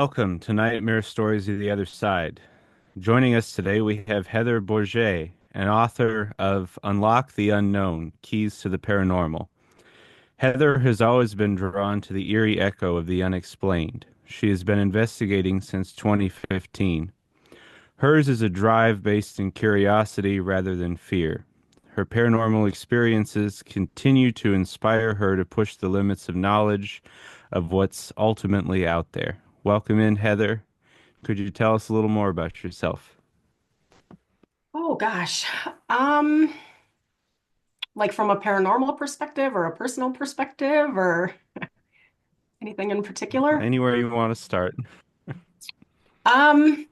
Welcome to Nightmare Stories of the Other Side. Joining us today, we have Heather Bourget, an author of Unlock the Unknown: Keys to the Paranormal. Heather has always been drawn to the eerie echo of the unexplained. She has been investigating since 2015. Hers is a drive based in curiosity rather than fear. Her paranormal experiences continue to inspire her to push the limits of knowledge of what's ultimately out there. Welcome in, Heather. Could you tell us a little more about yourself? Oh gosh. Um, like from a paranormal perspective or a personal perspective or anything in particular? Anywhere you want to start. Um,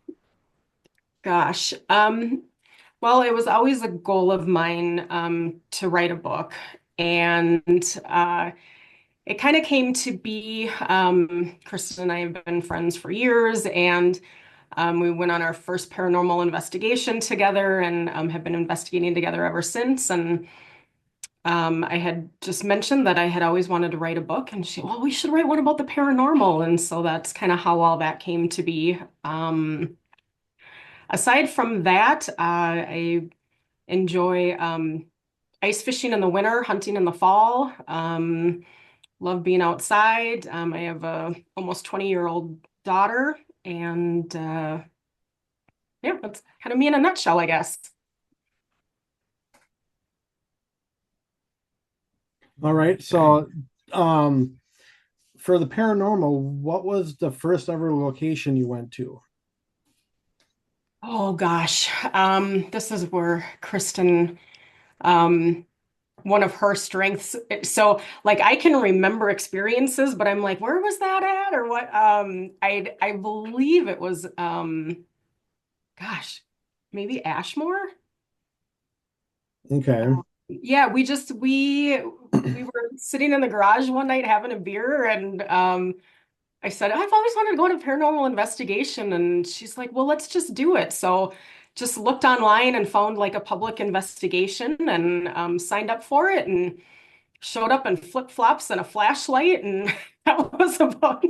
gosh. Well, it was always a goal of mine to write a book. And it kind of came to be Kristen and I have been friends for years, and we went on our first paranormal investigation together and have been investigating together ever since. And I had just mentioned that I had always wanted to write a book, and well, we should write one about the paranormal. And so that's kind of how all that came to be. Aside from that, I enjoy ice fishing in the winter, hunting in the fall. Love being outside. I have a almost 20-year-old daughter, and yeah, that's kind of me in a nutshell, I guess. All right. Um, for the paranormal, what was the first ever location you went to? Oh gosh, this is where Kristen um one of her strengths. So like I can remember experiences, but I'm like, where was that at or what? I believe it was gosh, maybe Ashmore. Okay. Yeah, we were sitting in the garage one night having a beer, and I said, I've always wanted to go on a paranormal investigation. And she's like, well, let's just do it. So just looked online and found like a public investigation and signed up for it and showed up in flip-flops and a flashlight. And that was about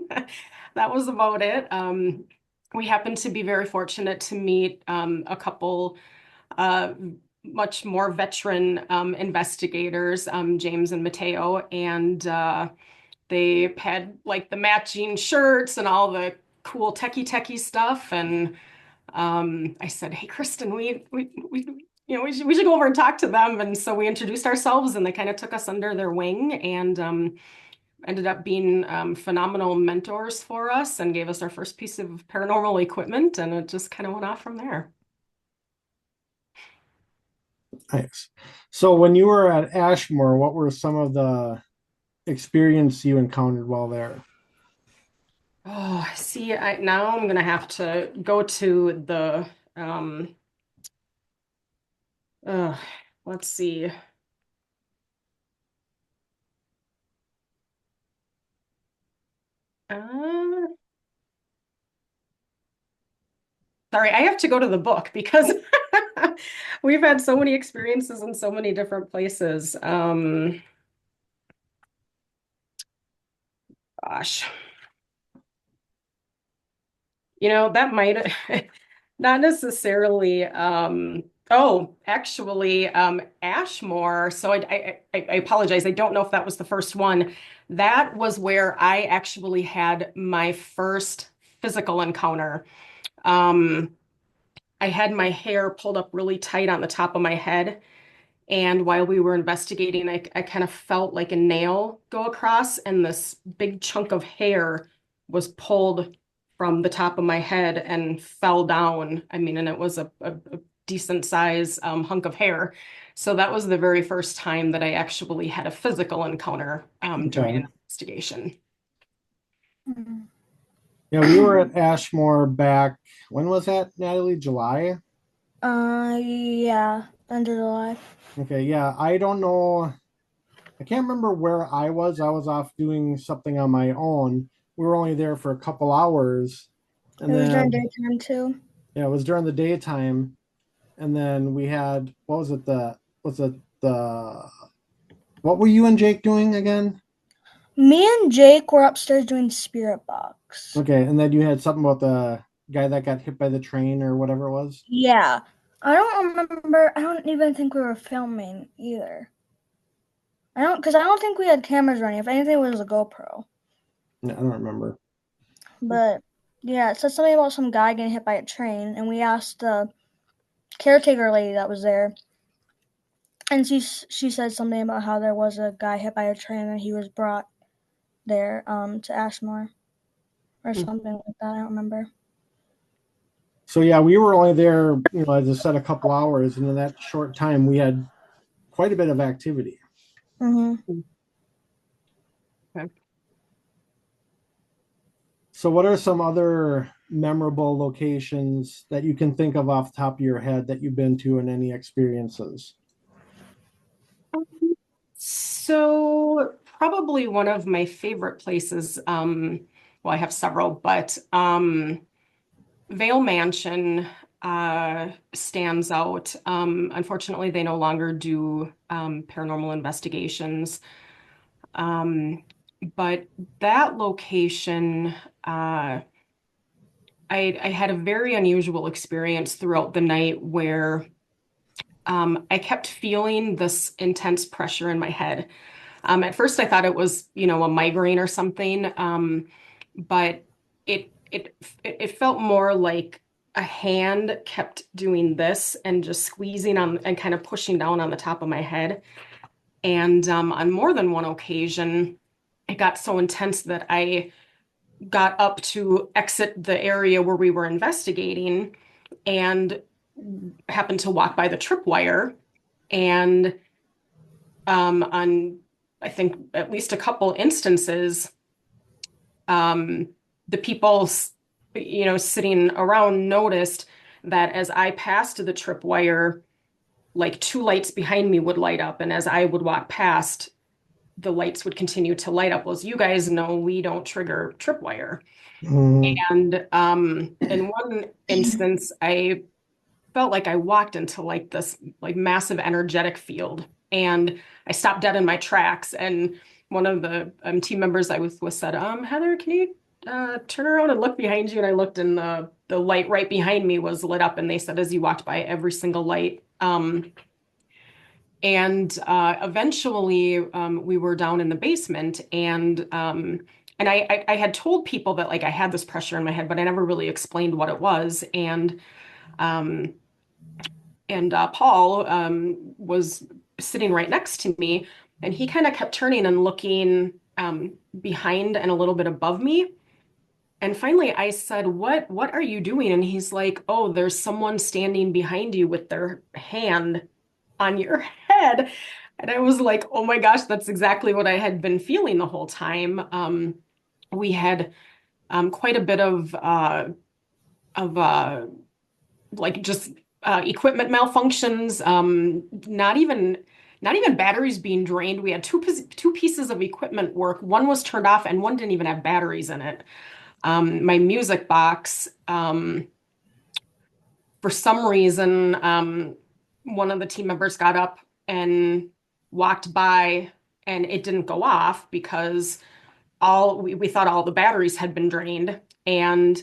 it. We happened to be very fortunate to meet a couple uh, much more veteran investigators, James and Mateo, and they had like the matching shirts and all the cool techie stuff. And I said, "Hey, Kristen, we should go over and talk to them." And so we introduced ourselves, and they kind of took us under their wing and ended up being phenomenal mentors for us and gave us our first piece of paranormal equipment, and it just kind of went off from there. Nice. So when you were at Ashmore, what were some of the experience you encountered while there? Oh, see, now I'm gonna have to go to the uh, let's see. Uh, Sorry, I have to go to the book because we've had so many experiences in so many different places. Gosh, that might not necessarily. Oh, actually, Ashmore. So I apologize. I don't know if that was the first one. That was where I actually had my first physical encounter. Um, I had my hair pulled up really tight on the top of my head. And while we were investigating, I kind of felt like a nail go across, and this big chunk of hair was pulled from the top of my head and fell down. I mean, and it was a decent size hunk of hair. So that was the very first time that I actually had a physical encounter during Okay. an investigation. Yeah, we were at Ashmore back, when was that, Natalie? July? Yeah, end of July. Okay, yeah, I don't know. I can't remember where I was. I was off doing something on my own. We were only there for a couple hours. It And was during then, daytime too. yeah, it was during the daytime. And then we had, what was it, what were you and Jake doing again? Me and Jake were upstairs doing Spirit Box. Okay, and then you had something about the guy that got hit by the train or whatever it was. Yeah. I don't remember. I don't even think we were filming either. Because I don't think we had cameras running. If anything, it was a GoPro. No, I don't remember. But yeah, it said something about some guy getting hit by a train, and we asked the caretaker lady that was there, and she said something about how there was a guy hit by a train and he was brought there to Ashmore or something like that. I don't remember. So yeah, we were only there, as I said, a couple hours, and in that short time, we had quite a bit of activity. Mm-hmm. Okay. So, what are some other memorable locations that you can think of off the top of your head that you've been to and any experiences? So probably one of my favorite places, well, I have several, but Vale Mansion stands out. Unfortunately, they no longer do paranormal investigations. But that location, I had a very unusual experience throughout the night where I kept feeling this intense pressure in my head. At first, I thought it was, a migraine or something, but it felt more like a hand kept doing this and just squeezing on and kind of pushing down on the top of my head. And on more than one occasion, it got so intense that I got up to exit the area where we were investigating and happened to walk by the tripwire. And on, I think, at least a couple instances, the people, sitting around noticed that as I passed the tripwire, like two lights behind me would light up. And as I would walk past, the lights would continue to light up. Well, as you guys know, we don't trigger tripwire. Mm, And in one instance, I felt like I walked into like this like massive energetic field, and I stopped dead in my tracks. And one of the team members I was with said, Heather, can you turn around and look behind you? And I looked, and the light right behind me was lit up. And they said, as you walked by, every single light. And eventually, we were down in the basement, and I had told people that like I had this pressure in my head, but I never really explained what it was. Um, and Paul was sitting right next to me, and he kind of kept turning and looking behind and a little bit above me. And finally, I said, "What are you doing?" And he's like, "Oh, there's someone standing behind you with their hand on your head." And I was like, "Oh my gosh, that's exactly what I had been feeling the whole time." We had quite a bit of like just equipment malfunctions. Not even batteries being drained. We had two pieces of equipment work. One was turned off, and one didn't even have batteries in it. My music box, for some reason, one of the team members got up and walked by, and it didn't go off because we thought all the batteries had been drained. And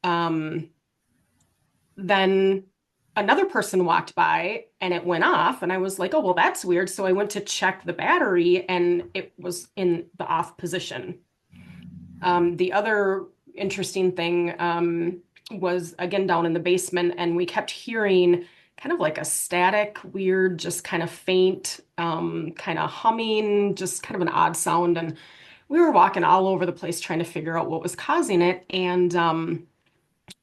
um, then another person walked by and it went off, and I was like, oh, well, that's weird. So I went to check the battery, and it was in the off position. The other interesting thing was again down in the basement, and we kept hearing kind of like a static, weird, just kind of faint, kind of humming, just kind of an odd sound. And we were walking all over the place trying to figure out what was causing it. And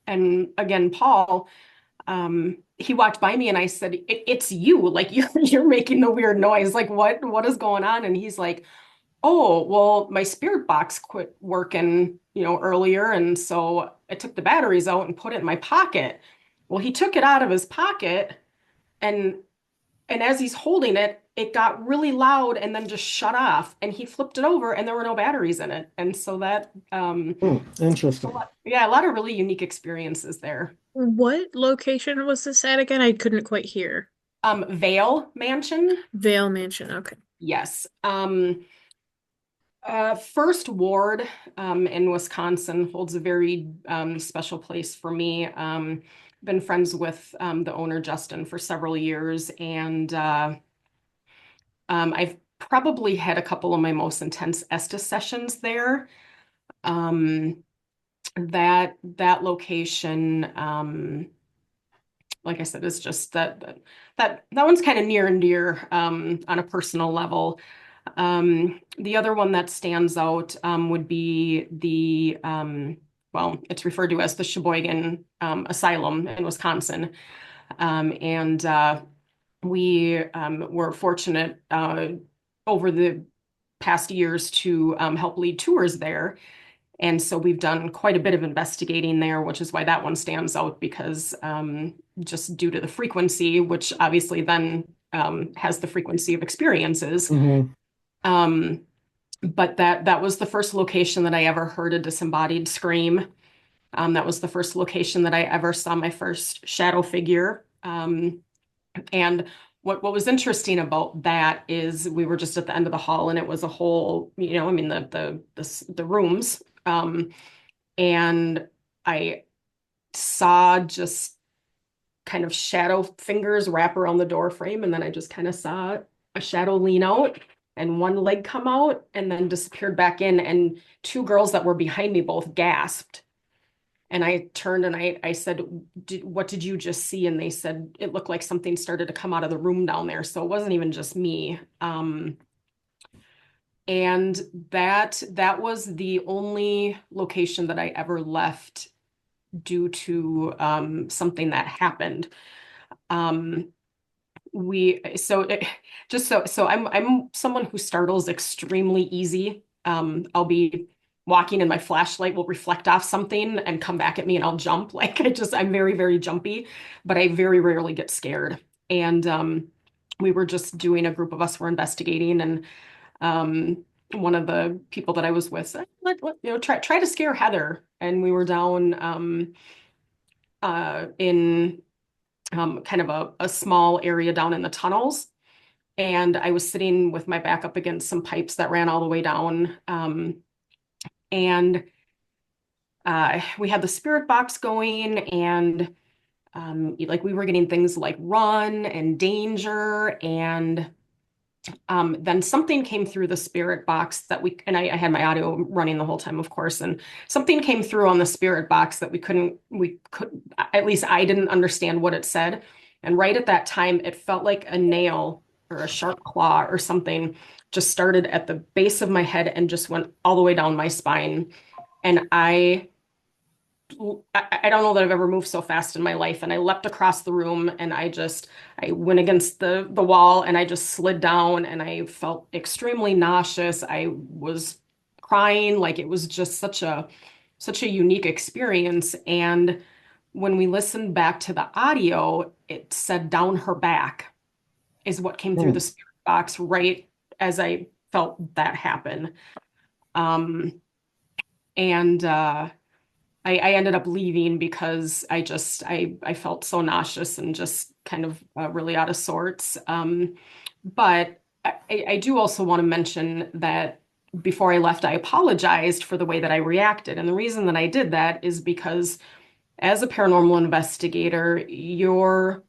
again, Paul, he walked by me, and I said, it's you, like you're making the weird noise. Like what is going on? And he's like, oh, well, my spirit box quit working, earlier. And so I took the batteries out and put it in my pocket. Well, he took it out of his pocket, and as he's holding it, it got really loud and then just shut off. And he flipped it over, and there were no batteries in it. And so that interesting. yeah, a lot of really unique experiences there. What location was this at again? I couldn't quite hear. Vale Mansion. Vale Mansion. Okay. Yes. First Ward in Wisconsin holds a very special place for me. Been friends with the owner, Justin, for several years, and I've probably had a couple of my most intense Estes sessions there. Um, that location, like I said, is just that one's kind of near and dear on a personal level. The other one that stands out would be well, it's referred to as the Sheboygan Asylum in Wisconsin. And we were fortunate over the past years to help lead tours there. And so we've done quite a bit of investigating there, which is why that one stands out because just due to the frequency, which obviously then has the frequency of experiences. Mm-hmm. But that was the first location that I ever heard a disembodied scream. That was the first location that I ever saw my first shadow figure. And what was interesting about that is we were just at the end of the hall and it was a whole, I mean, the rooms. And I saw just kind of shadow fingers wrap around the door frame. And then I just kind of saw a shadow lean out and one leg come out and then disappeared back in. And two girls that were behind me both gasped. And I turned and I said, what did you just see? And they said, it looked like something started to come out of the room down there. So it wasn't even just me. And that was the only location that I ever left due to something that happened. I'm someone who startles extremely easy. I'll be walking and my flashlight will reflect off something and come back at me and I'll jump. I'm very, very jumpy, but I very rarely get scared. And we were just doing, a group of us were investigating, and one of the people that I was with said, try to scare Heather. And we were down in kind of a small area down in the tunnels. And I was sitting with my back up against some pipes that ran all the way down. And we had the spirit box going, and we were getting things like run and danger, and then something came through the spirit box and I had my audio running the whole time, of course, and something came through on the spirit box that we could, at least I didn't understand what it said. And right at that time, it felt like a nail or a sharp claw or something just started at the base of my head and just went all the way down my spine. And I don't know that I've ever moved so fast in my life. And I leapt across the room and I went against the wall and I just slid down and I felt extremely nauseous. I was crying. Like, it was just such a unique experience. And when we listened back to the audio, it said down her back is what came through the spirit box right as I felt that happen. I ended up leaving because I felt so nauseous and just kind of really out of sorts. But I do also want to mention that before I left, I apologized for the way that I reacted. And the reason that I did that is because as a paranormal investigator, your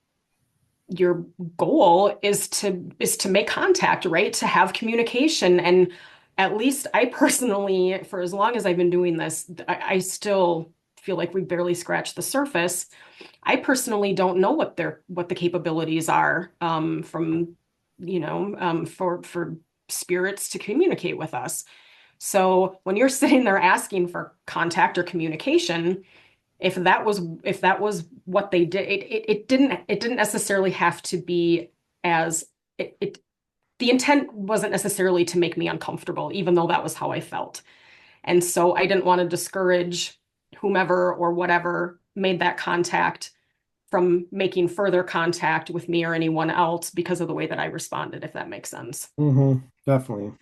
goal is to make contact, right? To have communication. And at least I personally, for as long as I've been doing this, I still feel like we barely scratched the surface. I personally don't know what the capabilities are for spirits to communicate with us. So when you're sitting there asking for contact or communication, if that was what they did, it didn't necessarily have to be the intent wasn't necessarily to make me uncomfortable, even though that was how I felt. And so I didn't want to discourage whomever or whatever made that contact from making further contact with me or anyone else because of the way that I responded, if that makes sense. Mm-hmm. Definitely.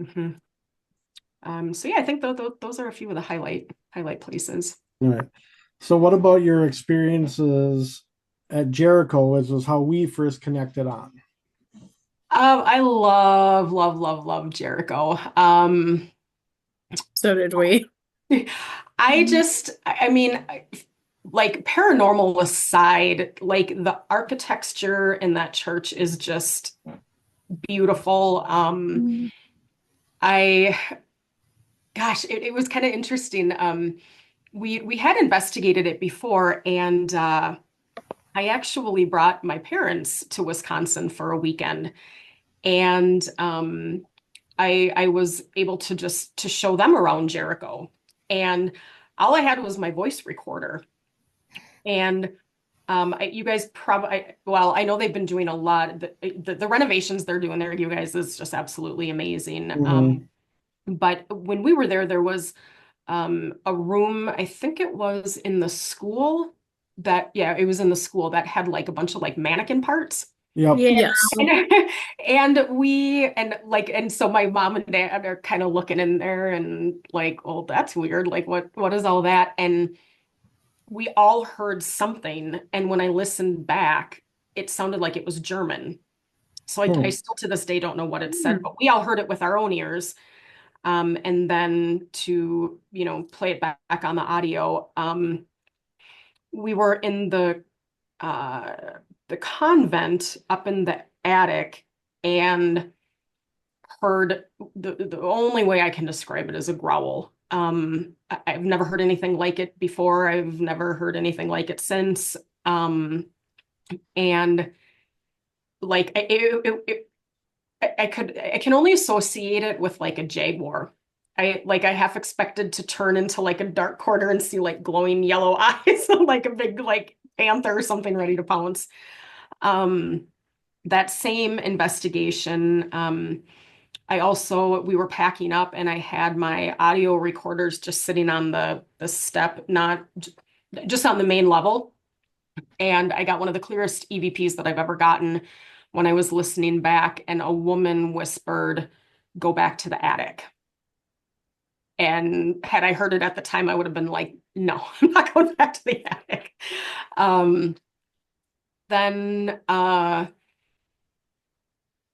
Mm-hmm. So yeah, I think those are a few of the highlight places. All right. So what about your experiences at Jericho, as was how we first connected on? I love Jericho. So did we. I mean, like paranormal aside, like the architecture in that church is just beautiful. Mm. I, gosh, it was kind of interesting. We had investigated it before, and I actually brought my parents to Wisconsin for a weekend, and I was able to just to show them around Jericho, and all I had was my voice recorder. And you guys probably, well, I know they've been doing a lot. The renovations they're doing there, you guys, is just absolutely amazing. Mhm. But when we were there, there was a room, I think it was in the school that, yeah, it was in the school that had like a bunch of like mannequin parts. Yep. Yeah. Yes. And so my mom and dad are kind of looking in there and like, oh, that's weird. Like what is all that? And we all heard something. And when I listened back, it sounded like it was German. So I Hmm. still to this day don't know what it said, Hmm. but we all heard it with our own ears. And then to, play it back on the audio, we were in uh, the convent up in the attic and heard the only way I can describe it is a growl. I've never heard anything like it before. I've never heard anything like it since. And like I can only associate it with like a jaguar. I half expected to turn into like a dark corner and see like glowing yellow eyes, like a big like panther or something ready to pounce. Um, that same investigation, we were packing up and I had my audio recorders just sitting on the step, not just on the main level. And I got one of the clearest EVPs that I've ever gotten when I was listening back, and a woman whispered, "Go back to the attic." And had I heard it at the time, I would have been like, no, I'm not going back to the attic. Um, then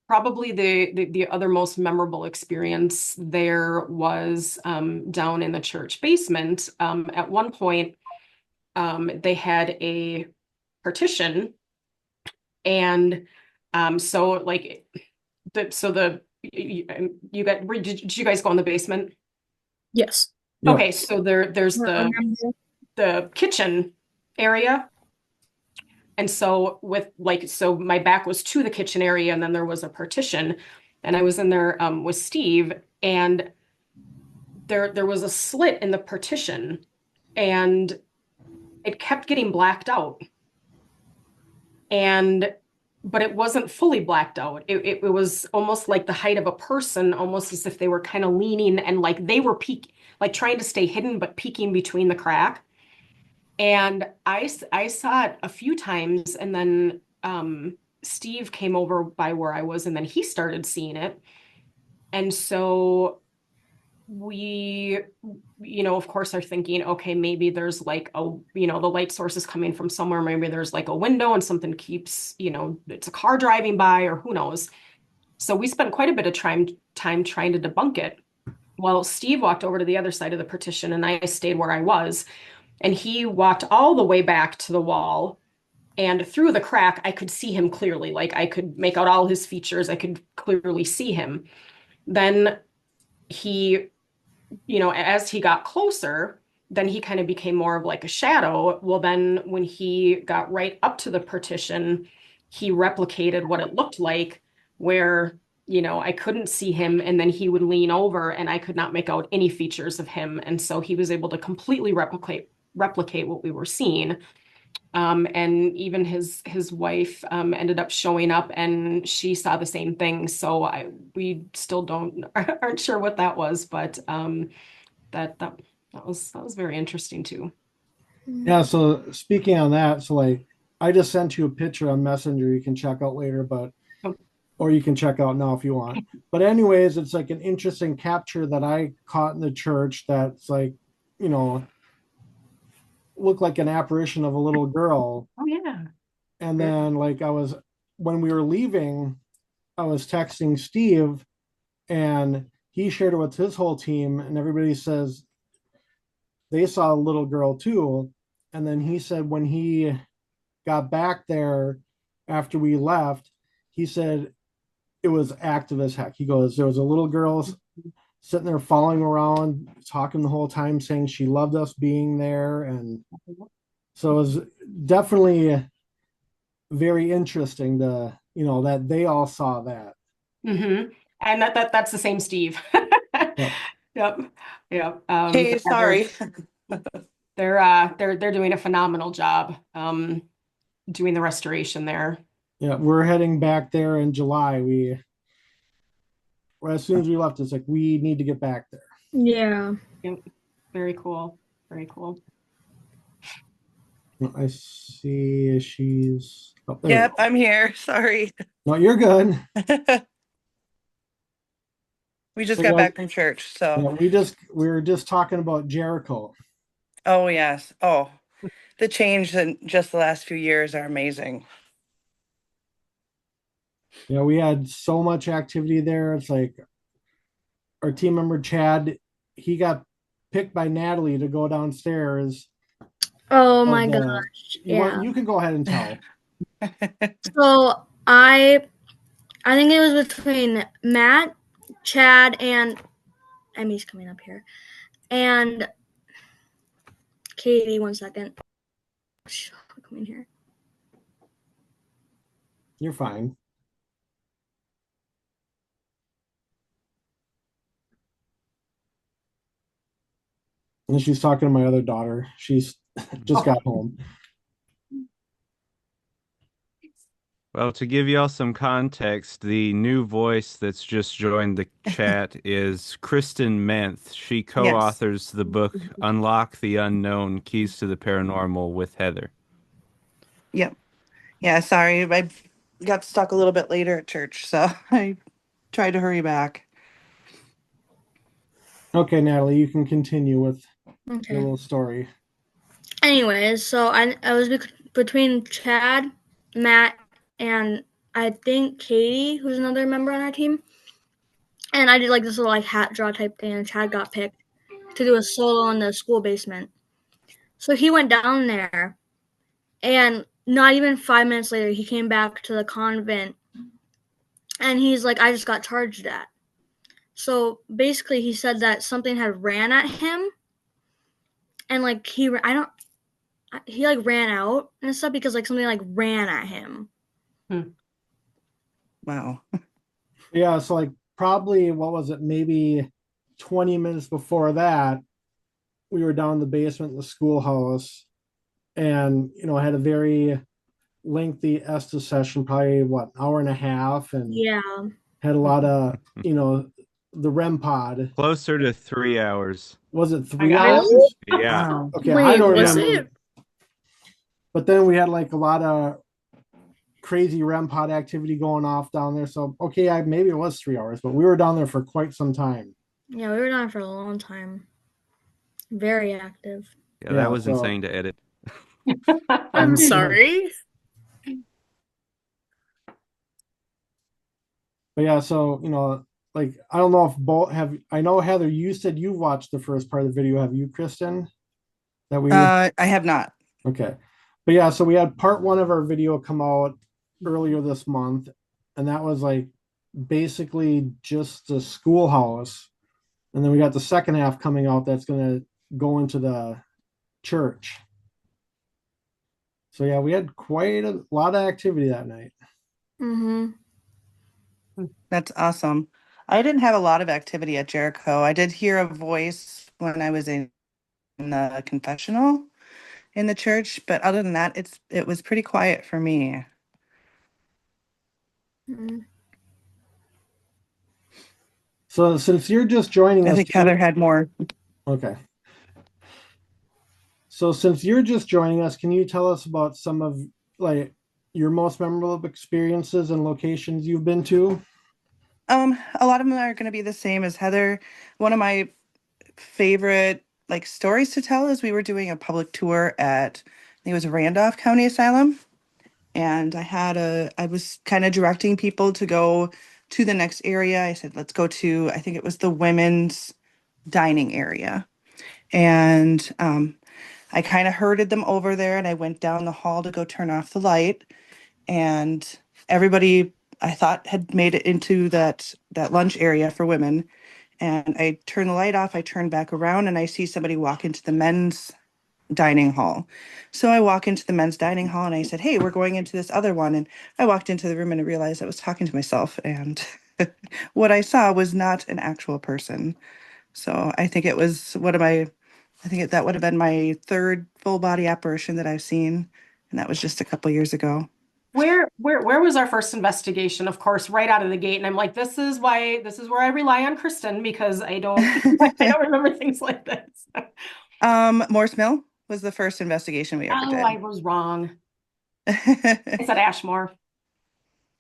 probably the other most memorable experience there was down in the church basement. At one point, they had a partition, and so like you got did you guys go in the basement? Yes. Yep. Okay, so there's I remember. the kitchen area. And so so my back was to the kitchen area and then there was a partition and I was in there with Steve, and there was a slit in the partition and it kept getting blacked out. And but it wasn't fully blacked out. It was almost like the height of a person, almost as if they were kind of leaning and like they were like trying to stay hidden but peeking between the crack. And I saw it a few times, and then Steve came over by where I was, and then he started seeing it. And so we, of course, are thinking, okay, maybe there's like the light source is coming from somewhere. Maybe there's like a window and something keeps, it's a car driving by, or who knows. So we spent quite a bit of time trying to debunk it. Well, Steve walked over to the other side of the partition, and I stayed where I was. And he walked all the way back to the wall. And through the crack, I could see him clearly. Like I could make out all his features. I could clearly see him. Then he, as he got closer, then he kind of became more of like a shadow. Well, then when he got right up to the partition, he replicated what it looked like, where, I couldn't see him. And then he would lean over and I could not make out any features of him. And so he was able to completely replicate what we were seeing. And even his wife ended up showing up and she saw the same thing. So we still aren't sure what that was, but that was very interesting too. Yeah. So speaking on that, so like I just sent you a picture on Messenger. You can check out later, but Oh, or you can check out now if you want. But anyways, it's like an interesting capture that I caught in the church. That's like, you know, looked like an apparition of a little girl. oh yeah. And then like when we were leaving, I was texting Steve and he shared it with his whole team, and everybody says they saw a little girl too. And then he said when he got back there after we left, he said it was active as heck. He goes, there was a little girl sitting there following around, talking the whole time, saying she loved us being there. And so it was definitely very interesting to, that they all saw that. Mm-hmm. And that's the same Steve. Yep. Yep. Yep. Hey, sorry. They're doing a phenomenal job doing the restoration there. Yeah, we're heading back there in July. As soon as we left, it's like we need to get back there. Yeah. Yep. Very cool. Very cool. I see she's up there. Yep, I'm here. Sorry. No, you're good. We just So, got yeah, back from church, yeah, so. we were just talking about Jericho. Oh, yes. Oh, the change in just the last few years are amazing. Yeah, we had so much activity there. It's like our team member Chad, he got picked by Natalie to go downstairs. Oh my of the- gosh. Yeah. You can go ahead and tell. So I think it was between Matt, Chad, and Emmy's coming up here, and Katie. 1 second. Come in here. You're fine. And she's talking to my other daughter. She's just got home. Well, to give y'all some context, the new voice that's just joined the chat is Kristin Menth. She co-authors the book Unlock the Unknown: Keys to the Paranormal with Heather. Yep. Yeah, sorry. I got stuck a little bit later at church, so I tried to hurry back. Okay, Natalie, you can continue with your Okay. little story. Anyways, so I was between Chad, Matt, and I think Katie, who's another member on our team. And I did like this little like hat draw type thing, and Chad got picked to do a solo in the school basement. So he went down there, and not even 5 minutes later, he came back to the convent, and he's like, I just got charged at. So basically, he said that something had ran at him, and like he like ran out and stuff because like something like ran at him. Wow. Yeah, so like probably what was it, maybe 20 minutes before that, we were down in the basement in the schoolhouse, and had a very lengthy Estes session, probably what, hour and a half, and Yeah. had a lot of the REM pod. Closer to 3 hours. Was it 3 got hours? it. Yeah. Wow. Okay, Wait, I don't was remember. it? But then we had like a lot of crazy REM pod activity going off down there. So okay, maybe it was 3 hours, but we were down there for quite some time. Yeah, we were down for a long time. Very active. Yeah, that was insane to edit. I'm sorry. But yeah, so like I don't know if both have. I know Heather, you said you watched the first part of the video. Have you, Kristin? That we I have not. Okay. But yeah, so we had part 1 of our video come out earlier this month, and that was like basically just the schoolhouse. And then we got the second half coming out that's going to go into the church. So yeah, we had quite a lot of activity that night. Mm-hmm. That's awesome. I didn't have a lot of activity at Jericho. I did hear a voice when I was in the confessional in the church, but other than that, it was pretty quiet for me. Mm-hmm. So since you're just joining I us, think Heather had more. okay. So since you're just joining us, can you tell us about some of like your most memorable experiences and locations you've been to? A lot of them are going to be the same as Heather. One of my favorite like stories to tell is we were doing a public tour at, I think it was Randolph County Asylum, and I was kind of directing people to go to the next area. I said, let's go to, I think it was the women's dining area. And I kind of herded them over there, and I went down the hall to go turn off the light. And everybody, I thought, had made it into that lunch area for women. And I turn the light off, I turn back around, and I see somebody walk into the men's dining hall. So I walk into the men's dining hall and I said, hey, we're going into this other one. And I walked into the room and I realized I was talking to myself. And what I saw was not an actual person. So I think it was that would have been my third full body apparition that I've seen. And that was just a couple years ago. Where was our first investigation? Of course, right out of the gate. And I'm like, this is where I rely on Kristin, because I don't I don't remember things like this. Morse Mill was the first investigation we ever Oh, did. I was wrong. I said Ashmore.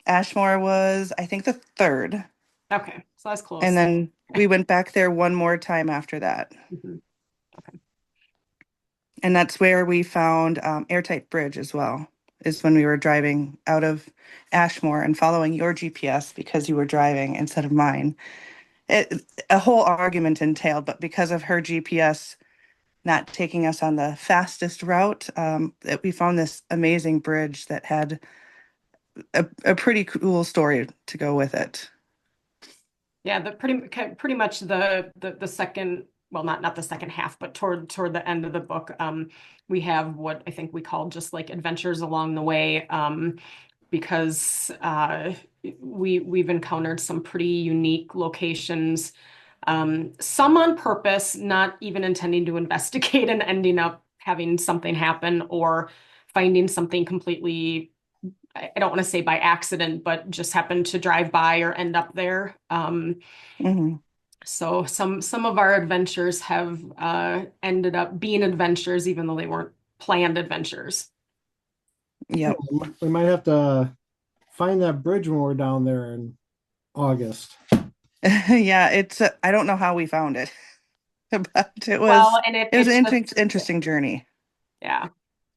Ashmore was, I think, the third. Okay, so that's close. And then we went back there one more time after that. Mhm. Okay. And that's where we found Airtight Bridge as well, is when we were driving out of Ashmore and following your GPS because you were driving instead of mine. A whole argument entailed, but because of her GPS not taking us on the fastest route, we found this amazing bridge that had a pretty cool story to go with it. Yeah, pretty much the second, well, not the second half, but toward the end of the book, we have what I think we call just like adventures along the way, because we've encountered some pretty unique locations, some on purpose, not even intending to investigate, and ending up having something happen or finding something completely, I don't want to say by accident, but just happen to drive by or end up there. So some of our adventures have ended up being adventures, even though they weren't planned adventures. Yep. We might have to find that bridge when we're down there in August. Yeah, it's I don't know how we found it, but it was Well, and it was it's an just, interesting journey. yeah.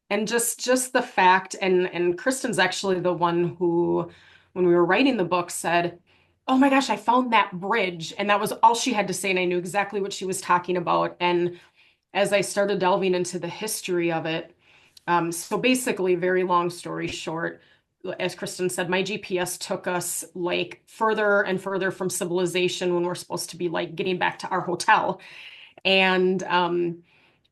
And just the fact, and Kristin's actually the one who, when we were writing the book, said, "Oh my gosh, I found that bridge." And that was all she had to say, and I knew exactly what she was talking about. And as I started delving into the history of it, so basically, very long story short, as Kristin said, my GPS took us like further and further from civilization when we're supposed to be like getting back to our hotel. And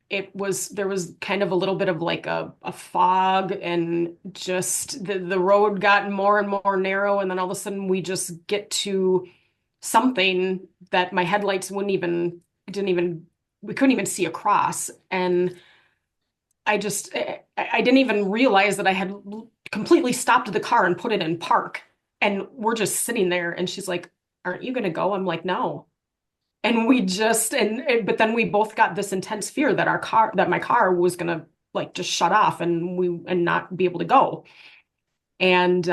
there was kind of a little bit of like a fog, and just the road got more and more narrow, and then all of a sudden we just get to something that my headlights didn't even we couldn't even see across. And I didn't even realize that I had completely stopped the car and put it in park, and we're just sitting there, and she's like, aren't you gonna go? I'm like, no. And we just, but then we both got this intense fear that my car was gonna like just shut off, and not be able to go. And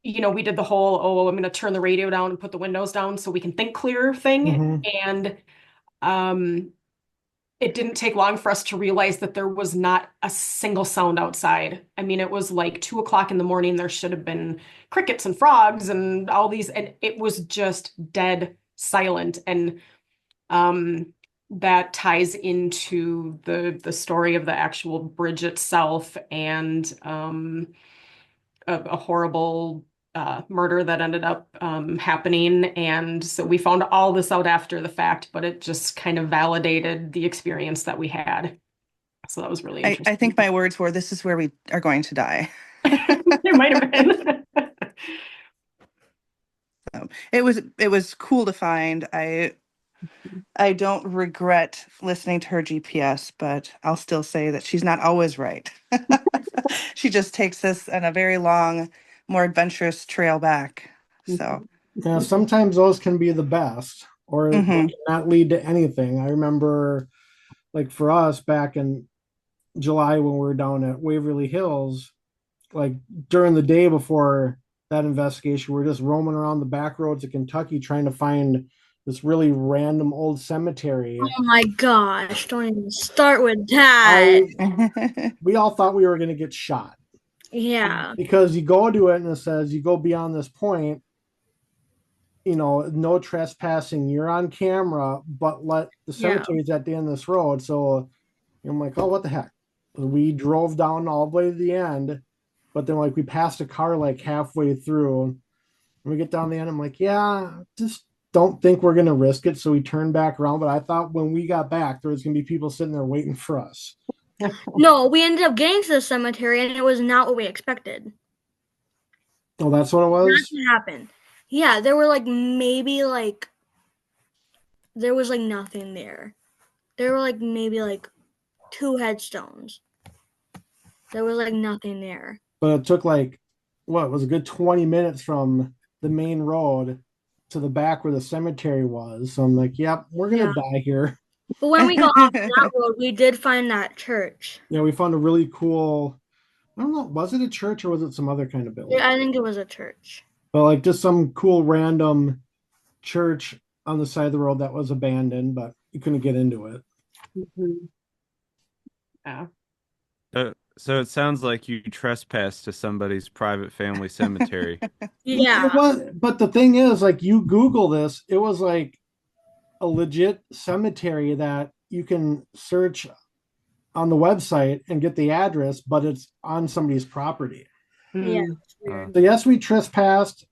we did the whole, oh, I'm gonna turn the radio down and put the windows down so we can think clear thing. And it didn't take long for us to realize that there was not a single sound outside. I mean, it was like 2 o'clock in the morning. There should have been crickets and frogs and all these, and it was just dead silent. And that ties into the story of the actual bridge itself, and a horrible murder that ended up happening. And so we found all this out after the fact, but it just kind of validated the experience that we had. So that was really interesting. I think my words were, "This is where we are going to die." It might have been. It was cool to find. I don't regret listening to her GPS, but I'll still say that she's not always right. She just takes us on a very long, more adventurous trail back. So Yeah, sometimes those can be the best, or they can not lead to anything. I remember, like for us back in July when we were down at Waverly Hills, like during the day before that investigation, we're just roaming around the back roads of Kentucky trying to find this really random old cemetery. Oh my gosh, don't even start with that. We all thought we were going to get shot. Yeah. because you go to it and it says you go beyond this point, no trespassing. You're on camera, but let the Yeah. cemetery's at the end of this road. So I'm like, oh, what the heck? We drove down all the way to the end, but then like we passed a car like halfway through. And we get down the end, I'm like, yeah, just don't think we're gonna risk it. So we turned back around. But I thought when we got back, there was gonna be people sitting there waiting for us. No, we ended up getting to the cemetery and it was not what we expected. Oh, that's what it was. That happened. Yeah, there were like maybe like there was like nothing there. There were like maybe like 2 headstones. There was like nothing there. But it took like what was a good 20 minutes from the main road to the back where the cemetery was. So I'm like, yep, we're gonna Yeah. die here. But when we got off that road, we did find that church. Yeah, we found a really cool. I don't know, was it a church or was it some other kind of building? Yeah, I think it was a church. But like just some cool random church on the side of the road that was abandoned, but you couldn't get into it. Mhm. Yeah. So it sounds like you trespassed to somebody's private family cemetery. Yeah. It was, but the thing is, like you Google this, it was like a legit cemetery that you can search on the website and get the address, but it's on somebody's property. Yeah. Mm, It's weird. So yes, we trespassed,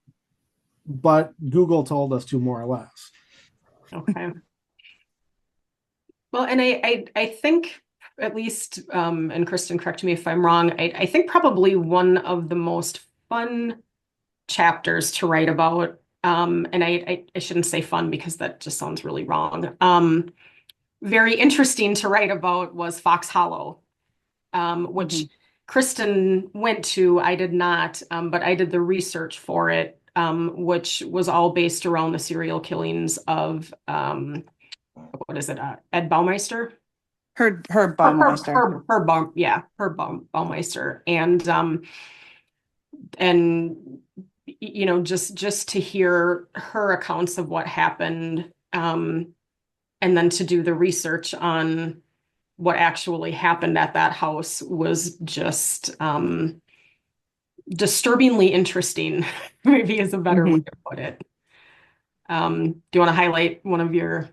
but Google told us to more or less. okay. Well, and I think at least, and Kristen, correct me if I'm wrong, I think probably one of the most fun chapters to write about, and I shouldn't say fun because that just sounds really wrong. Very interesting to write about was Fox Hollow, which Mhm. Kristen went to. I did not, but I did the research for it, which was all based around the serial killings of what is it, Ed Baumeister? Herb Baumeister. Baumeister, and just to hear her accounts of what happened, and then to do the research on what actually happened at that house was just disturbingly interesting, maybe is a better way Mhm. to put it. Do you want to highlight one of your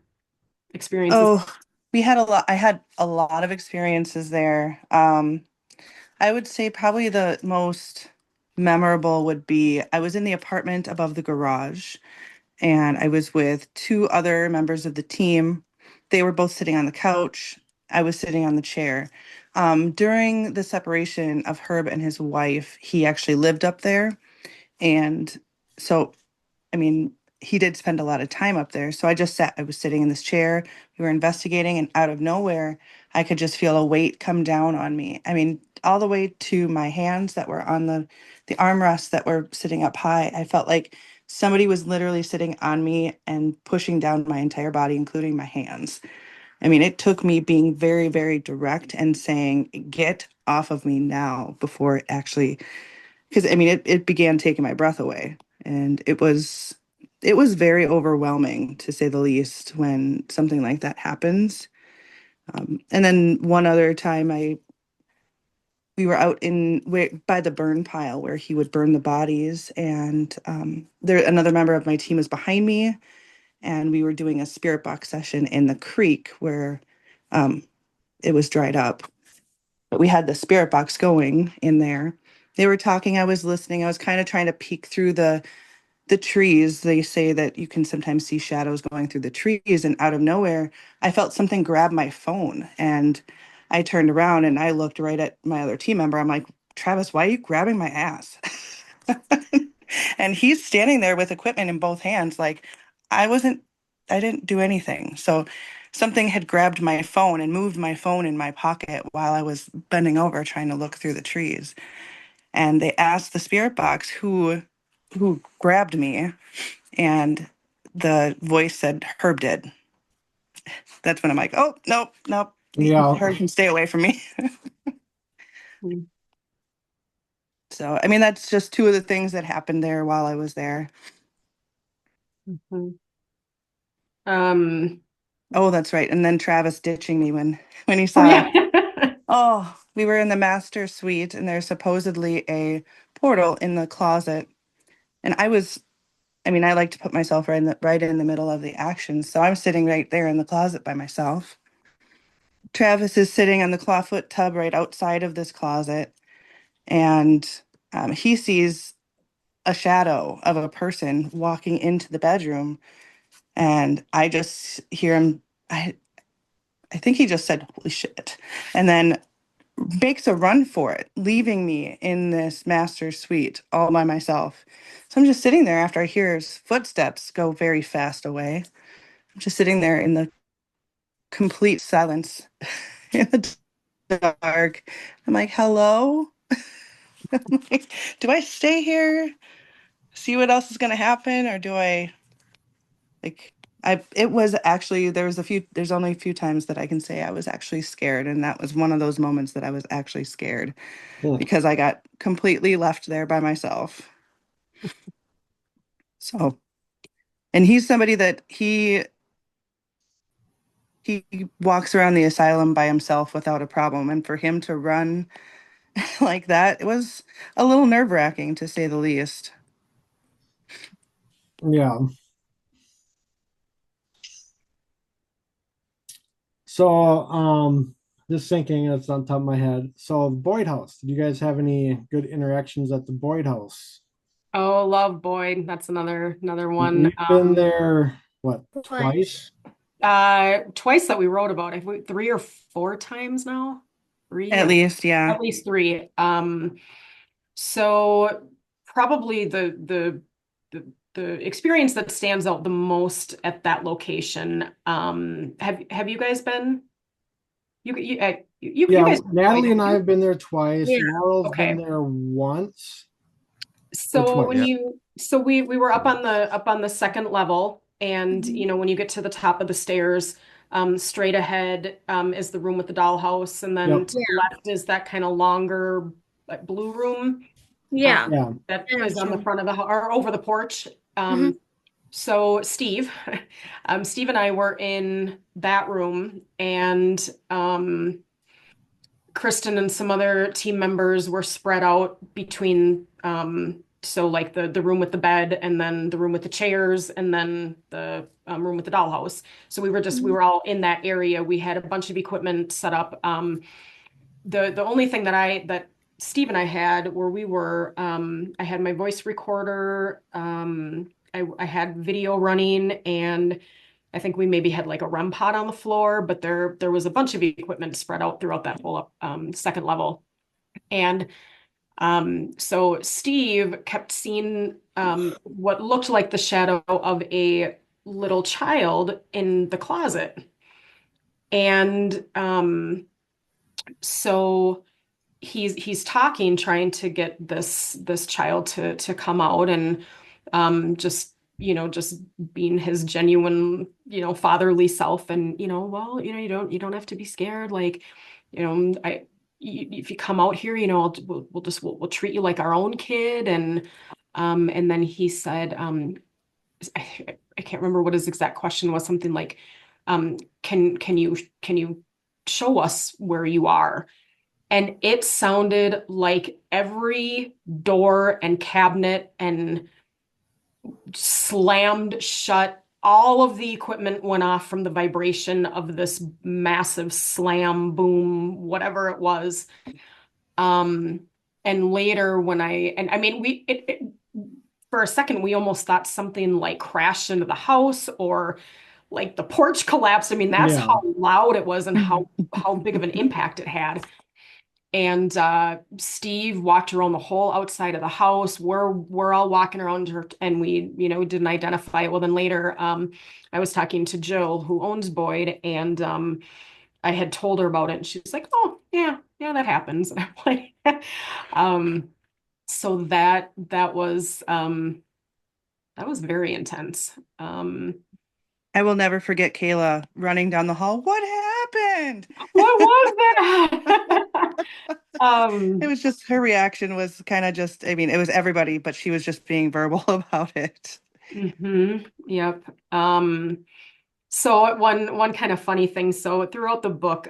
experiences? Oh, I had a lot of experiences there. I would say probably the most memorable would be I was in the apartment above the garage and I was with 2 other members of the team. They were both sitting on the couch. I was sitting on the chair. During the separation of Herb and his wife, he actually lived up there. And so, I mean, he did spend a lot of time up there. So I was sitting in this chair. We were investigating, and out of nowhere, I could just feel a weight come down on me. I mean, all the way to my hands that were on the armrests that were sitting up high. I felt like somebody was literally sitting on me and pushing down my entire body, including my hands. I mean, it took me being very, very direct and saying, "Get off of me now," before it actually, because I mean, it began taking my breath away, and it was very overwhelming to say the least when something like that happens. And then one other time, we were out by the burn pile where he would burn the bodies, and there another member of my team was behind me, and we were doing a spirit box session in the creek where um, it was dried up, but we had the spirit box going in there. They were talking, I was listening, I was kind of trying to peek through the trees. They say that you can sometimes see shadows going through the trees, and out of nowhere I felt something grab my phone, and I turned around and I looked right at my other team member. I'm like, "Travis, why are you grabbing my ass?" And he's standing there with equipment in both hands, like i wasn't I didn't do anything. So something had grabbed my phone and moved my phone in my pocket while I was bending over trying to look through the trees. And they asked the spirit box who grabbed me, and the voice said Herb did. That's when I'm like, "Oh, nope, nope, Yeah. Herb can stay away from me." Mm-hmm. So I mean, that's just 2 of the things that happened there while I was there. Um, Oh, that's right. And then Travis ditching me when he oh saw, yeah. oh, we were in the master suite, and there's supposedly a portal in the closet. And I mean, I like to put myself right in the middle of the action. So I'm sitting right there in the closet by myself. Travis is sitting on the clawfoot tub right outside of this closet, and he sees a shadow of a person walking into the bedroom, and I just hear him. I think he just said, "Holy shit," and then makes a run for it, leaving me in this master suite all by myself. So I'm just sitting there after I hear his footsteps go very fast away. I'm just sitting there in the complete silence in the dark. I'm like, hello? I'm like, do I stay here, see what else is going to happen? Or do I, like, it was actually, there's only a few times that I can say I was actually scared. And that was one of those moments that I was actually scared Hmm. because I got completely left there by myself. So, and he's somebody that he walks around the asylum by himself without a problem. And for him to run like that, it was a little nerve-wracking to say the least. Yeah. So, just thinking, it's on top of my head. So, Boyd House. Did you guys have any good interactions at the Boyd House? Oh, love Boyd. That's another one. We've been there, what, twice? Twice. Twice that we wrote about. Have we 3 or 4 times now? Three, At least, yeah. at least three. So probably the experience that stands out the most at that location. Have you guys been? You Yeah, guys Natalie and I have been there twice. Yeah. Laurel's been okay. there once or So when twice. Yeah. we were up on the second level, and when you get to the top of the stairs, straight ahead is the room with the dollhouse, and then Yep. to the left is that kind of longer like blue room Yeah. Yeah. that I know is what on you the mean. front of the or over the porch. Mhm. So Steve and I were in that room, and Kristin and some other team members were spread out between so like the room with the bed, and then the room with the chairs, and then the room with the dollhouse. So we were all in that area. We had a bunch of equipment set up. The only thing that Steve and I had where we were I had my voice recorder, I had video running, and I think we maybe had like a REM pod on the floor, but there was a bunch of equipment spread out throughout that whole second level. And so Steve kept seeing what looked like the shadow of a little child in the closet. And so he's talking, trying to get this child to come out, and just being his genuine, fatherly self, and well, you don't have to be scared, like, if you come out here, we'll treat you like our own kid. And then he said, I can't remember what his exact question was, something like, can you show us where you are? And it sounded like every door and cabinet and slammed shut. All of the equipment went off from the vibration of this massive slam, boom, whatever it was. Um, and later and I mean, for a second, we almost thought something like crashed into the house, or like the porch collapsed. I mean, that's Yeah. how loud it was, and Mhm. how big of an impact it had. And Steve walked around the whole outside of the house. We're all walking around her, and we, didn't identify it. Well, then later, I was talking to Jill, who owns Boyd, and I had told her about it, and she was like, "Oh, yeah, yeah, that happens." And I'm like, so that was very intense. I will never forget Kayla running down the hall. What happened? What was that? It was just her reaction was kind of just, I mean, it was everybody, but she was just being verbal about it. Yep. So one kind of funny thing. So throughout the book,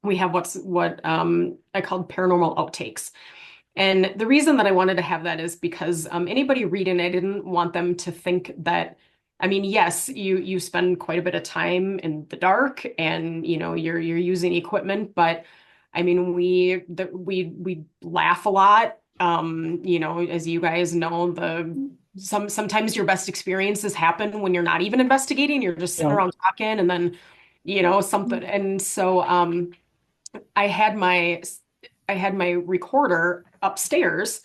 we have what I called paranormal outtakes. And the reason that I wanted to have that is because anybody reading, I didn't want them to think that, I mean, yes, you spend quite a bit of time in the dark and you're using equipment, but I mean we laugh a lot. As you guys know, sometimes your best experiences happen when you're not even investigating, you're just sitting Yeah. around talking and then something. And so I had my I had my recorder upstairs.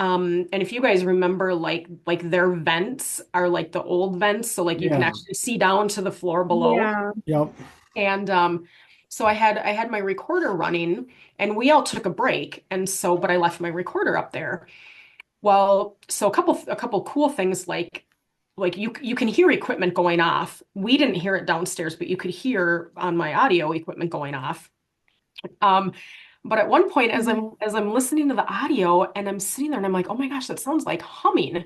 And if you guys remember, like their vents are like the old vents, so like you can Yeah. actually see down to the floor below. Yeah. Yep. And so I had my recorder running, and we all took a break, and so but I left my recorder up there. Well, so a couple cool things like you can hear equipment going off. We didn't hear it downstairs, but you could hear on my audio equipment going off. Um, but at one point, as I'm listening to the audio and I'm sitting there and I'm like, oh my gosh, that sounds like humming. And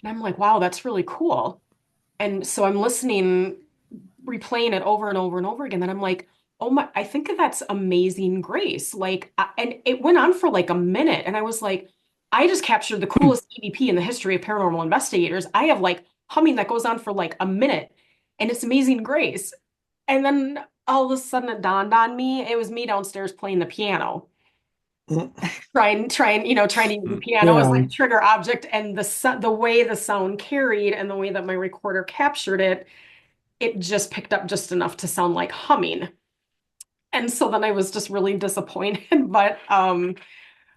I'm like, wow, that's really cool. And so I'm listening, replaying it over and over and over again. And I'm like, oh my, I think that's Amazing Grace. Like, and it went on for like a minute. And I was like, I just captured the coolest EVP in the history of paranormal investigators. I have like humming that goes on for like a minute, and it's Amazing Grace. And then all of a sudden it dawned on me, it was me downstairs playing the piano. Trying to use the piano as Yeah. like a trigger object, and the way the sound carried and the way that my recorder captured it, it just picked up just enough to sound like humming. And so then I was just really disappointed. But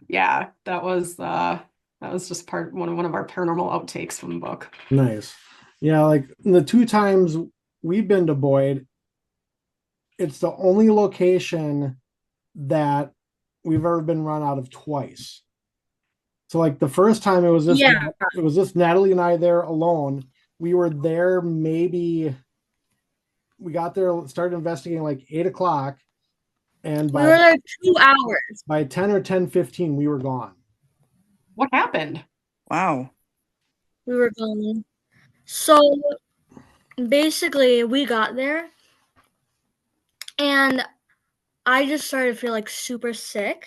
yeah, that was just one of our paranormal outtakes from the book. Nice. Yeah, like the two times we've been to Boyd, it's the only location that we've ever been run out of twice. So like the first time it was just Natalie and I there alone. We were there maybe we got there, started investigating like 8 o'clock, and We were there 2 hours. by 10 or 10:15 we were gone. What happened? Wow. We were gone. So basically, we got there, and I just started to feel like super sick.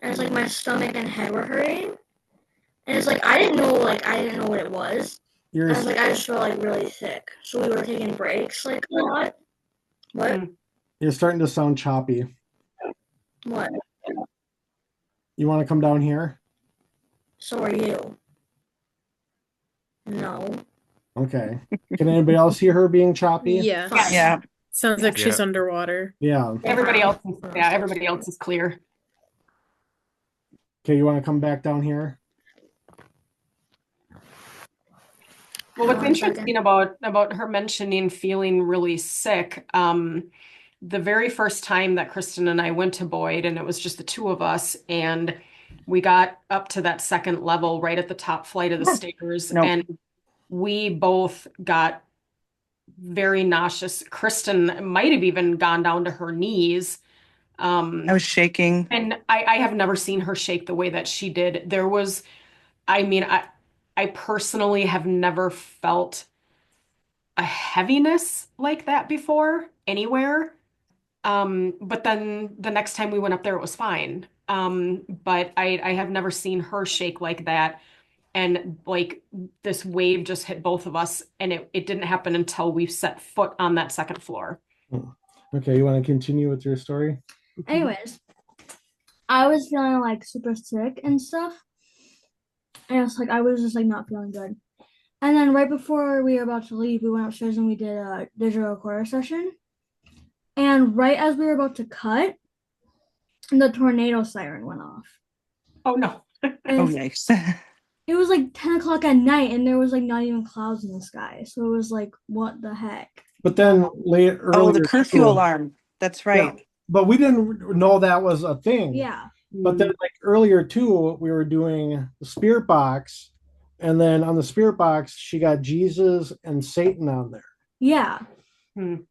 And it's like my stomach and head were hurting. And it's like I didn't know what it was. You're I was like, I just felt like really sick. So we were taking breaks like a lot. What? you're starting to sound choppy. What? You want to come down here? So are you? No. Okay. Can anybody else hear her being choppy? Yeah. Yeah. Sounds like she's underwater. Yeah. Everybody else is clear. Okay, you want to come back down here? Well, what's One interesting second. about her mentioning feeling really sick, the very first time that Kristen and I went to Boyd, and it was just the two of us, and we got up to that second level right at the top flight of the stairs, Nope. and we both got very nauseous. Kristen might have even gone down to her knees. I was shaking. And I have never seen her shake the way that she did. I mean, I personally have never felt a heaviness like that before anywhere. But then the next time we went up there, it was fine. But I have never seen her shake like that. And like this wave just hit both of us, and it didn't happen until we set foot on that second floor. Okay, you want to continue with your story? Anyways, I was feeling like super sick and stuff. And I was just like not feeling good. And then right before we were about to leave, we went upstairs and we did a digital recorder session. And right as we were about to cut, the tornado siren went off. Oh no. Oh, And yikes. it was like 10 o'clock at night, and there was like not even clouds in the sky. So it was like, what the heck? But then earlier, Oh, the curfew too, alarm. That's right. Yeah, but we didn't know that was a thing. Yeah. But then like earlier too, we were doing the spirit box, and then on the spirit box, she got Jesus and Satan on there. Yeah. And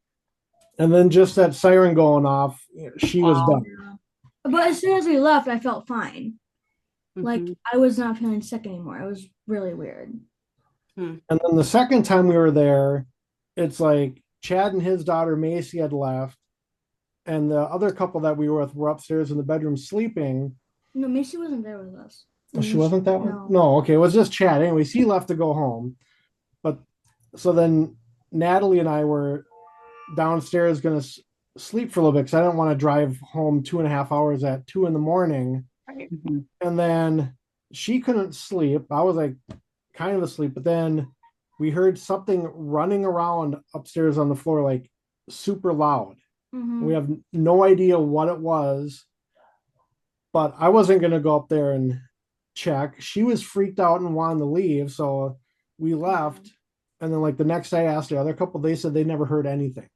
then just that siren going off, she was Wow. done. But as soon as we left, I felt fine. Like Mhm. I was not feeling sick anymore. It was really weird. And then the second time we were there, it's like Chad and his daughter Macy had left, and the other couple that we were with were upstairs in the bedroom sleeping. No, Macy wasn't there with us. Oh, she wasn't that one? No. No, okay, it was just Chad. Anyways, he left to go home. But so then Natalie and I were downstairs going to sleep for a little bit because I didn't want to drive home 2.5 hours at 2 in the morning. Right. Mhm. And then she couldn't sleep. I was like kind of asleep, but then we heard something running around upstairs on the floor, like super loud. Mm-hmm. We have no idea what it was, but I wasn't going to go up there and check. She was freaked out and wanted to leave. So we left. And then, like, the next day I asked the other couple, they said they never heard anything.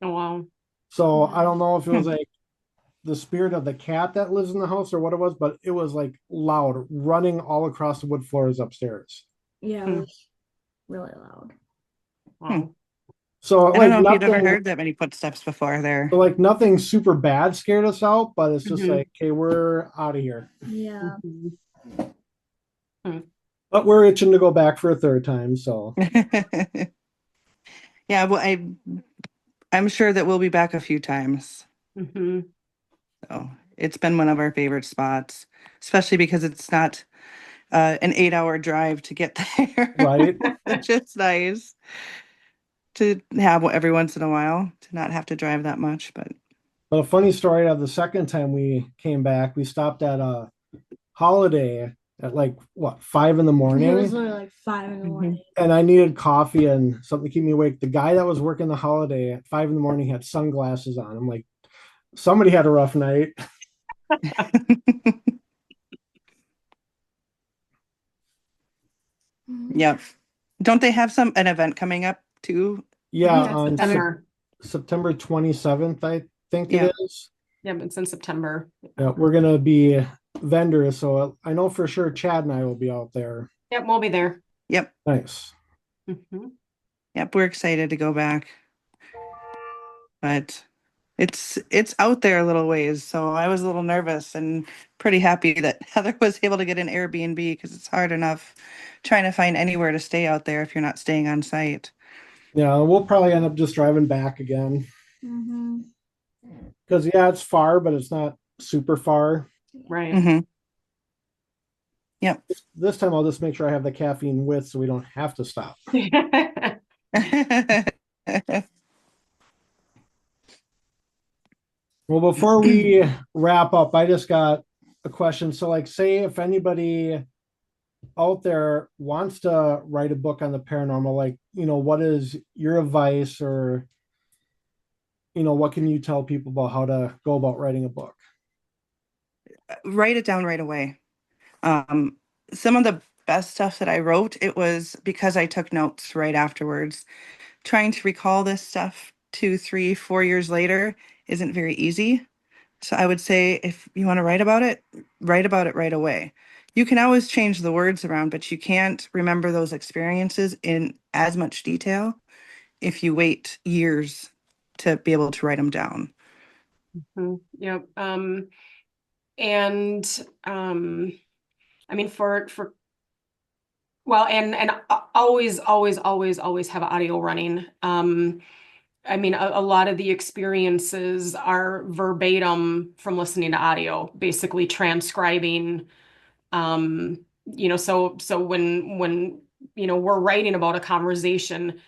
Oh, wow. So I don't know if it was like the spirit of the cat that lives in the house or what it was, but it was like loud, running all across the wood floors upstairs. Yeah, it was really loud. Wow. So I don't like know if you'd ever nothing, heard that many footsteps before there. so like nothing super bad scared us out, but it's just Mhm. like, okay, we're out of here. Yeah. Mhm. But we're itching to go back for a third time. So Yeah, well, I'm sure that we'll be back a few times. Mhm. So it's been one of our favorite spots, especially because it's not an 8-hour drive to get there. right. Which is nice to have every once in a while to not have to drive that much. But But a funny story of the second time we came back, we stopped at a Holiday at like what 5 in the It was morning, literally like 5 in the morning. and I needed coffee and something to keep me awake. The guy that was working the Holiday at 5 in the morning had sunglasses on. I'm like, somebody had a rough night. Yep. Don't they have an event coming up too? Yeah, Yeah, on September. September 27th, I think Yeah. it is. Yeah, it's in September. Yeah, we're gonna be vendors, so I know for sure Chad and I will be out there. Yep, we'll be there. Yep. Nice. Mhm. Yep. We're excited to go back. But it's out there a little ways, so I was a little nervous and pretty happy that Heather was able to get an Airbnb because it's hard enough trying to find anywhere to stay out there if you're not staying on site. Yeah, we'll probably end up just driving back again. Mm-hmm. Because yeah, it's far, but it's not super far. Right. Mm-hmm. Yep. This time I'll just make sure I have the caffeine with so we don't have to stop. Well, before we wrap up, I just got a question. So, like, say if anybody out there wants to write a book on the paranormal, like, what is your advice, or, what can you tell people about how to go about writing a book? Write it down right away. Some of the best stuff that I wrote, it was because I took notes right afterwards. Trying to recall this stuff 2, 3, 4 years later isn't very easy. So I would say if you want to write about it right away. You can always change the words around, but you can't remember those experiences in as much detail if you wait years to be able to write them down. Yep. And I mean well, and always have audio running. I mean, a lot of the experiences are verbatim from listening to audio, basically transcribing. So when we're writing about a conversation,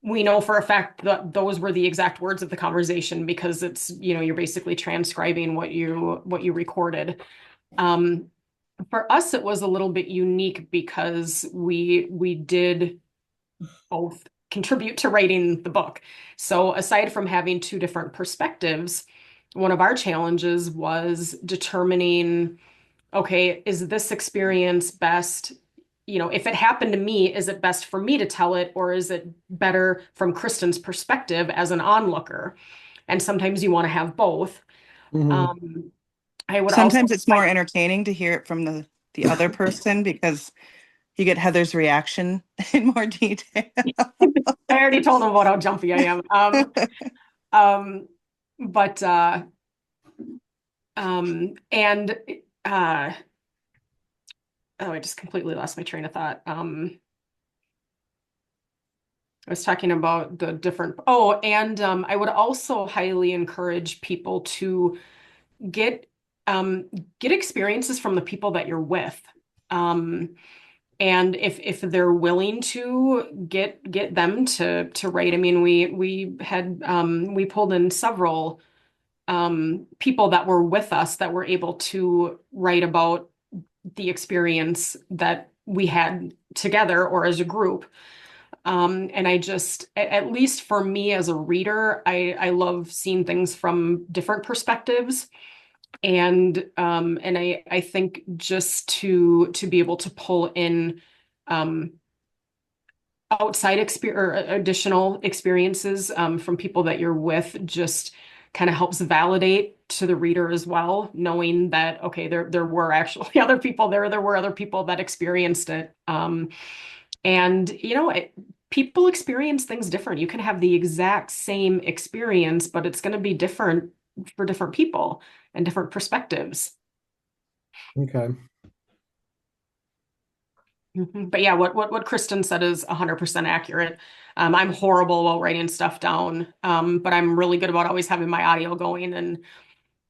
we know for a fact that those were the exact words of the conversation because it's, you're basically transcribing what you recorded. For us, it was a little bit unique because we did both contribute to writing the book. So aside from having two different perspectives, one of our challenges was determining, okay, is this experience best? If it happened to me, is it best for me to tell it, or is it better from Kristin's perspective as an onlooker? And sometimes you want to have both. Mhm. I would Sometimes also, it's more entertaining to hear it from the other person because you get Heather's reaction in more detail. I already told them about how jumpy I am. But and oh, I just completely lost my train of thought. I was talking about the different, oh, and I would also highly encourage people to get um, get experiences from the people that you're with. Um, and if they're willing to get them to write. I mean, we had we pulled in several people that were with us that were able to write about the experience that we had together or as a group. And I just, at least for me as a reader, I love seeing things from different perspectives. And I think just to be able to pull in um, outside experience or additional experiences from people that you're with just kind of helps validate to the reader as well, knowing that okay, there were actually other people there, there were other people that experienced it. And people experience things different. You can have the exact same experience, but it's going to be different for different people and different perspectives. Okay. But yeah, what Kristin said is 100% accurate. I'm horrible about writing stuff down, but I'm really good about always having my audio going. And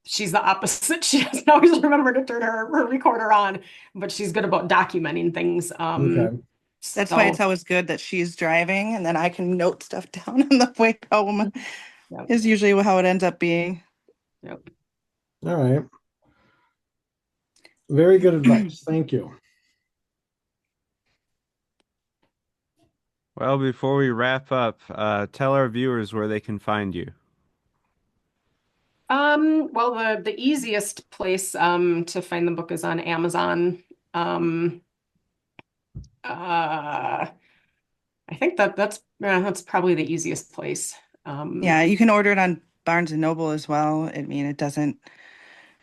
she's the opposite. She doesn't always remember to turn her recorder on, but she's good about documenting things. Okay. That's why it's So always good that she's driving and then I can note stuff down on the way home, yeah, is usually how it ends up being. yep. All right. Very good advice. Thank you. Well, before we wrap up, tell our viewers where they can find you. Well, the easiest place to find the book is on Amazon. Um, uh, I think that's probably the easiest place. Yeah, you can order it on Barnes and Noble as well. I mean, it doesn't,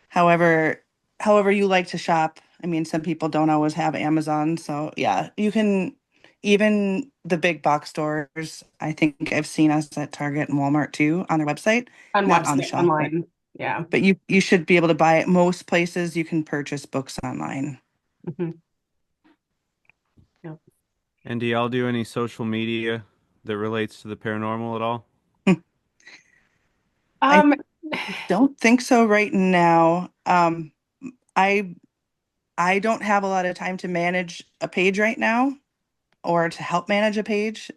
however, however you like to shop. I mean, some people don't always have Amazon, so yeah, you can, even the big box stores. I think I've seen us at Target and Walmart too on their website, on not on the website, shelf, online. Yeah. but you should be able to buy it. Most places you can purchase books online. Mhm. Yeah. And do y'all do any social media that relates to the paranormal at all? I Um, don't think so right now. I I don't have a lot of time to manage a page right now or to help manage a page.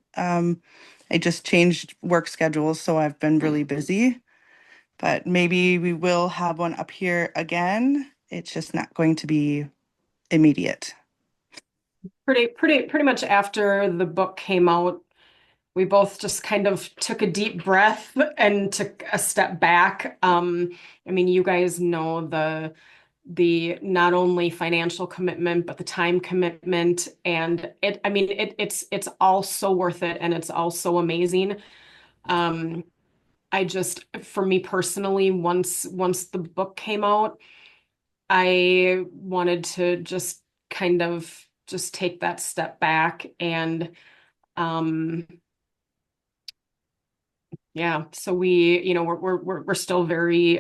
I just changed work schedules, so I've been really busy. But maybe we will have one up here again. It's just not going to be immediate. pretty much after the book came out, we both just kind of took a deep breath and took a step back. I mean, you guys know the not only financial commitment but the time commitment, and I mean it's all so worth it and it's all so amazing. Um, I just, for me personally, once the book came out, I wanted to just kind of just take that step back and um yeah, so we're still very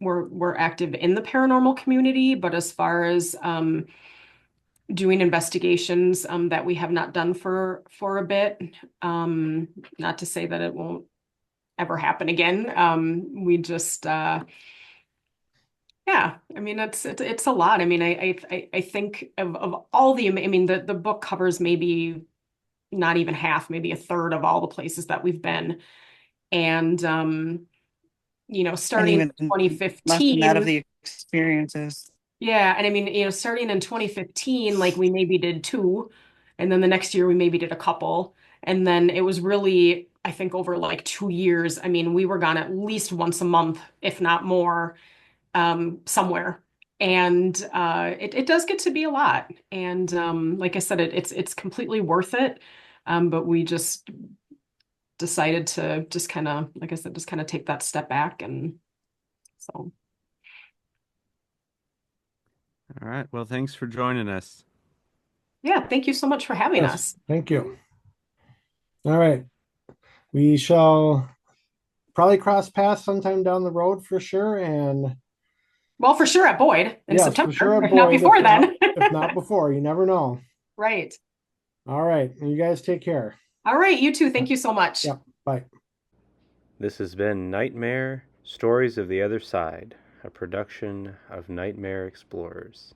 we're active in the paranormal community, but as far as doing investigations that we have not done for a bit, um not to say that it won't ever happen again. We just yeah, I mean it's a lot. I mean I think of all the, I mean the book covers maybe not even half, maybe a third of all the places that we've been. And And starting even in less than that of 2015, the experiences. yeah, and I mean, starting in 2015, like we maybe did two, and then the next year we maybe did a couple, and then it was really, I think over like 2 years, I mean, we were gone at least once a month, if not more, somewhere. And it does get to be a lot. And like I said, it's completely worth it. But we just decided to just kind of, like I said, just kind of take that step back. And so, All right. Well, thanks for joining us. yeah, thank you so much for having Yes. us. Thank you. All right. We shall probably cross paths sometime down the road for sure. And Well, for sure at Boyd in yes, for September, sure at if not Boyd, before then. if not before, you never know. Right. All right. You guys take care. All right, you too. Thank you so much. Yeah, bye. This has been Nightmare Stories of the Other Side, a production of Nightmare Explorers.